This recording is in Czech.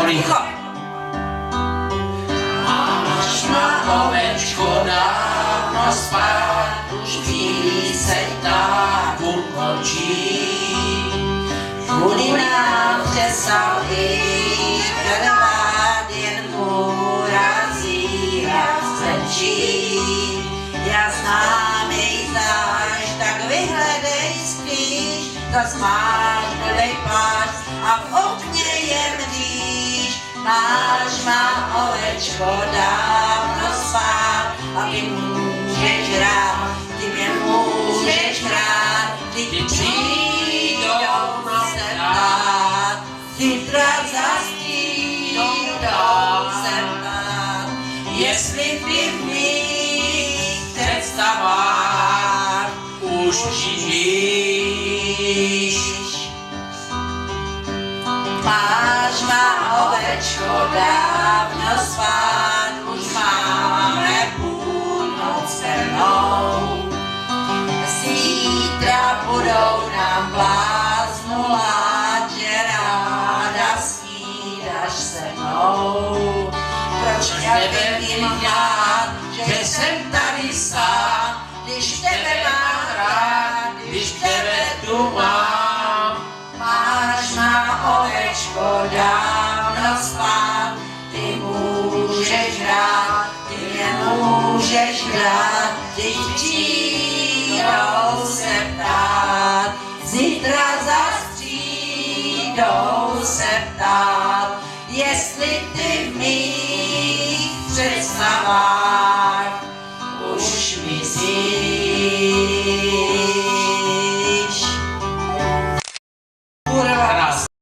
ticho. Máš má ovečko dávno spát, už píseň tak ukončí. Kvůli nám přesal i krvát, jen urazí a strčí. Já znám jej znáš, tak vyhledej spíš, zas máš blbej pás a v okně je mříž. Máš má ovečko dávno spát a ty můžeš hrát, ty mě můžeš hrát, ty přijdou se ptát, zítra přijdou se ptát, jestli ty v mých představách už žijíš. Máš má ovečko dávno spát, už máme půlnoc se mnou. Zítra budou nám bláznu lát, že ráda snídaš se mnou. Proč tebe jim dát, že jsem tady sám, když tebe mám rád, když tebe tu mám. Máš má ovečko dávno spát, ty můžeš hrát, ty mě můžeš hrát, když přijdou se ptát, zítra zas přijdou se ptát, jestli ty v mých představách